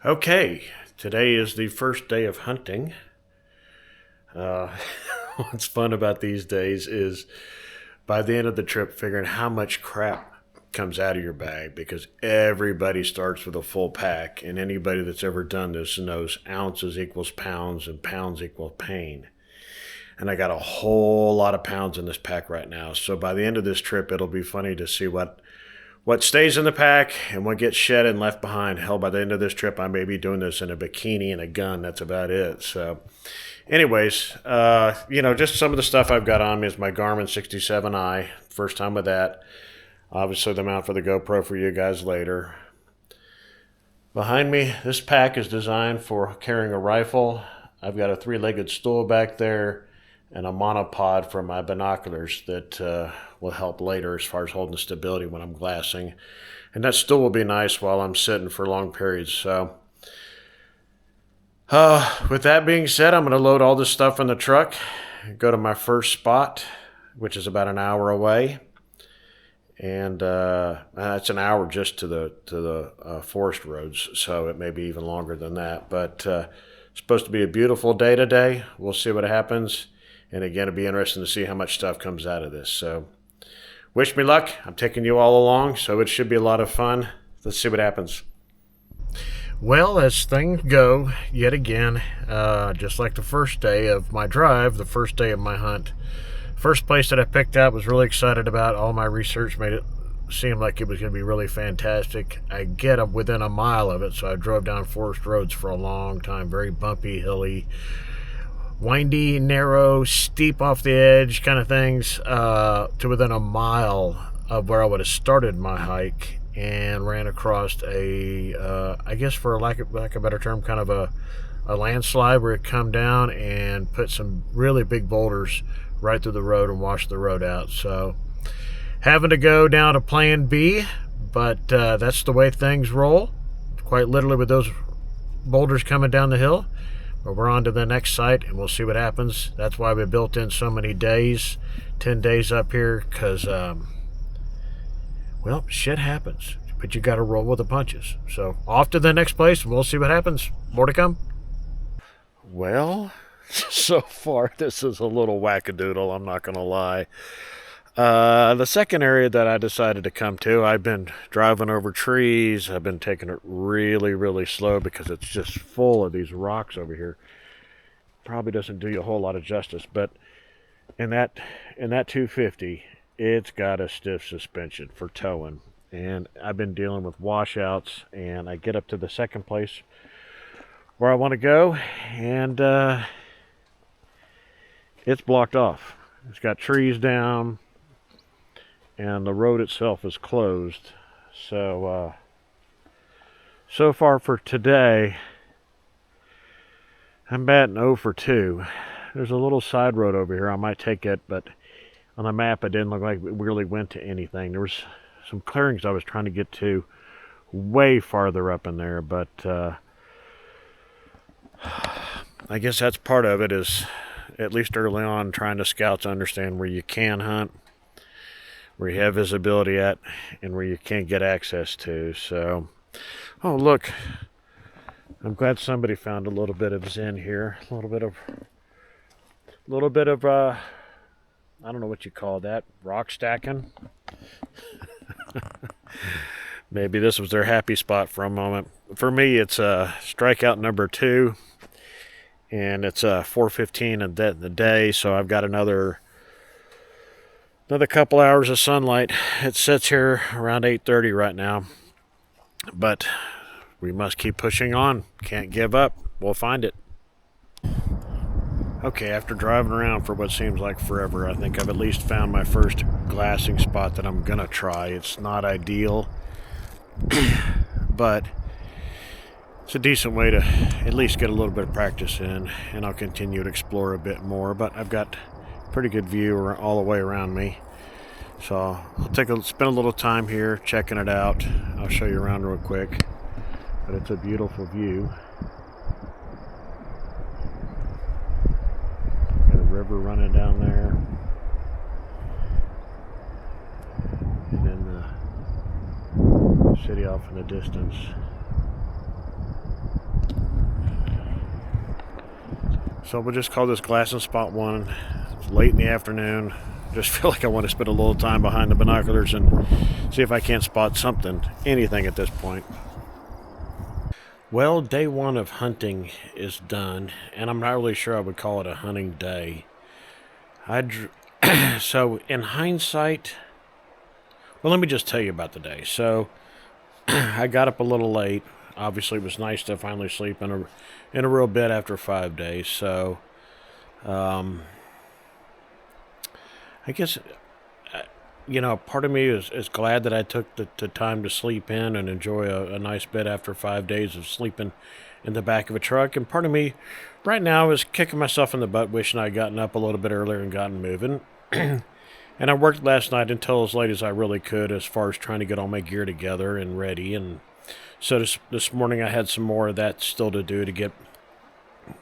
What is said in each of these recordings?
Okay, today is the first day of hunting. Uh, what's fun about these days is by the end of the trip, figuring how much crap comes out of your bag because everybody starts with a full pack, and anybody that's ever done this knows ounces equals pounds and pounds equal pain. And I got a whole lot of pounds in this pack right now. So by the end of this trip, it'll be funny to see what stays in the pack and what gets shed and left behind. Hell, by the end of this trip, I may be doing this in a bikini and a gun. That's about it. So, anyways, just some of the stuff I've got on me is my Garmin 67i. First time with that. Obviously, the mount for the GoPro for you guys later. Behind me, this pack is designed for carrying a rifle. I've got a three-legged stool back there and a monopod for my binoculars that will help later as far as holding stability when I'm glassing. And that stool will be nice while I'm sitting for long periods. So, with that being said, I'm going to load all this stuff in the truck, go to my first spot, which is about an hour away. And it's an hour just to the forest roads, so it may be even longer than that. But it's supposed to be a beautiful day today. We'll see what happens. And again, it'll be interesting to see how much stuff comes out of this. So wish me luck. I'm taking you all along, so it should be a lot of fun. Let's see what happens. Well, as things go, yet again, just like the first day of my drive, the first day of my hunt, first place that I picked out was really excited about. All my research made it seem like it was going to be really fantastic. I get within a mile of it, so I drove down forest roads for a long time, very bumpy, hilly, windy, narrow, steep off the edge kind of things, to within a mile of where I would have started my hike, and ran across I guess for lack of a better term, kind of a landslide where it come down and put some really big boulders right through the road and washed the road out. So having to go down to plan B, but that's the way things roll, quite literally, with those boulders coming down the hill. But we're on to the next site, and we'll see what happens. That's why we built in so many days, 10 days up here, because, well, shit happens. But you got to roll with the punches. So off to the next place, and we'll see what happens. More to come. Well, so far this is a little wackadoodle, I'm not going to lie. The second area that I decided to come to, I've been driving over trees. I've been taking it really, really slow because it's just full of these rocks over here. Probably doesn't do you a whole lot of justice, but in that 250, it's got a stiff suspension for towing. And I've been dealing with washouts, and I get up to the second place where I want to go, and it's blocked off. It's got trees down, and the road itself is closed. So so far for today, I'm batting 0 for 2. There's a little side road over here. I might take it, but on the map it didn't look like we really went to anything. There was some clearings I was trying to get to way farther up in there, but I guess that's part of it, is at least early on trying to scout to understand where you can hunt, where you have visibility at, and where you can't get access to. So, oh look, I'm glad somebody found a little bit of zen here, a little bit of I don't know what you call that, rock stacking. Maybe this was their happy spot for a moment. For me, it's strikeout number 2, and it's 4:15 in the day, so I've got another couple hours of sunlight. It sits here around 8:30 right now, but we must keep pushing on. Can't give up. We'll find it. Okay, after driving around for what seems like forever, I think I've at least found my first glassing spot that I'm gonna try. It's not ideal, but it's a decent way to at least get a little bit of practice in, and I'll continue to explore a bit more. But I've got pretty good view all the way around me, so I'll spend a little time here checking it out. I'll show you around real quick, but it's a beautiful view. Got a river running down there, and then the, 50 off in the distance. So we'll just call this glass and spot 1. It's late in the afternoon. Just feel like I want to spend a little time behind the binoculars and see if I can't spot something, anything at this point. Well, day 1 of hunting is done, and I'm not really sure I would call it a hunting day. So in hindsight, well, let me just tell you about the day. So I got up a little late. Obviously, it was nice to finally sleep in a real bed after 5 days. So I guess, part of me is glad that I took the time to sleep in and enjoy a nice bed after 5 days of sleeping in the back of a truck. And part of me right now is kicking myself in the butt, wishing I'd gotten up a little bit earlier and gotten moving. And I worked last night until as late as I really could as far as trying to get all my gear together and ready. And so this morning I had some more of that still to do to get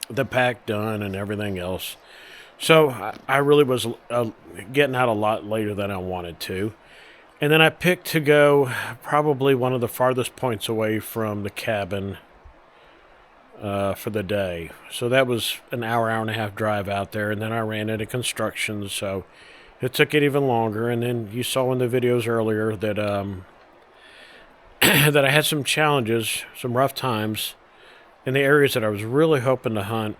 the pack done and everything else. So I really was getting out a lot later than I wanted to. And then I picked to go probably one of the farthest points away from the cabin for the day. So that was an hour and a half drive out there. And then I ran into construction, so it took it even longer. And then you saw in the videos earlier that that I had some challenges, some rough times in the areas that I was really hoping to hunt.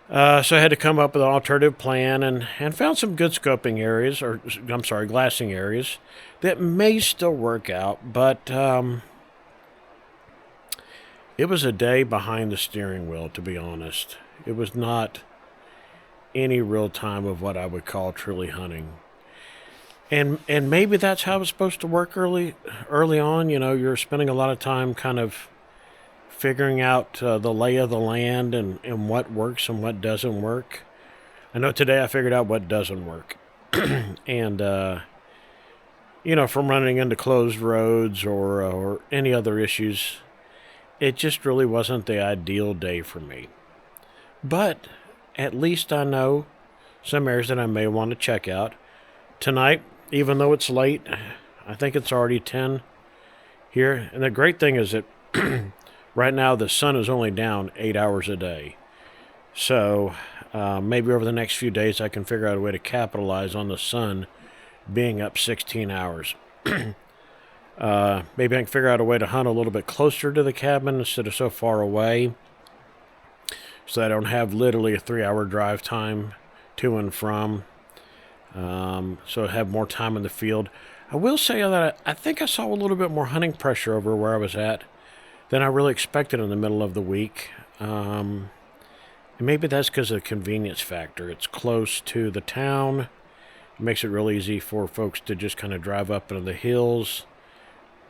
So I had to come up with an alternative plan and found some good scoping areas, glassing areas that may still work out, but it was a day behind the steering wheel, to be honest. It was not any real time of what I would call truly hunting. And maybe that's how it's supposed to work early on. You're spending a lot of time kind of figuring out the lay of the land and what works and what doesn't work. I know today I figured out what doesn't work. And, from running into closed roads or any other issues, it just really wasn't the ideal day for me. But at least I know some areas that I may want to check out. Tonight, even though it's late, I think it's already 10 here. And the great thing is that right now the sun is only down 8 hours a day. So maybe over the next few days I can figure out a way to capitalize on the sun being up 16 hours. Maybe I can figure out a way to hunt a little bit closer to the cabin instead of so far away, so I don't have literally a 3-hour drive time to and from. So I have more time in the field. I will say that I think I saw a little bit more hunting pressure over where I was at than I really expected in the middle of the week. And maybe that's because of the convenience factor. It's close to the town. It makes it real easy for folks to just kind of drive up into the hills.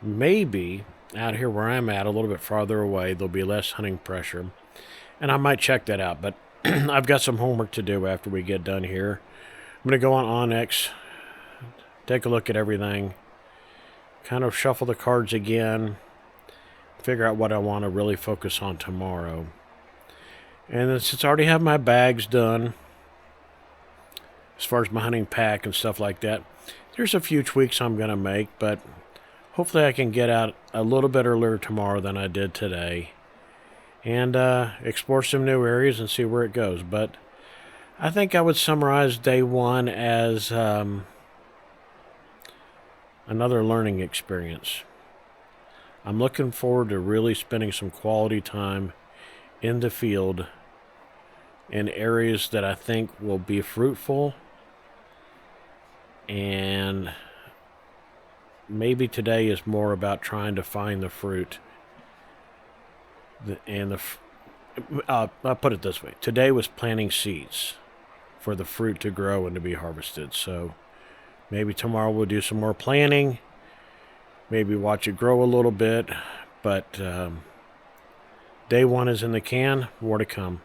Maybe out here where I'm at, a little bit farther away, there'll be less hunting pressure. And I might check that out, but I've got some homework to do after we get done here. I'm going to go on Onyx, take a look at everything, kind of shuffle the cards again, figure out what I want to really focus on tomorrow. And then since I already have my bags done, as far as my hunting pack and stuff like that, there's a few tweaks I'm going to make, but hopefully I can get out a little bit earlier tomorrow than I did today and explore some new areas and see where it goes. But I think I would summarize day 1 as another learning experience. I'm looking forward to really spending some quality time in the field in areas that I think will be fruitful, and maybe today is more about trying to find the fruit. I'll put it this way. Today was planting seeds for the fruit to grow and to be harvested. So maybe tomorrow we'll do some more planting, maybe watch it grow a little bit. But day 1 is in the can, more to come.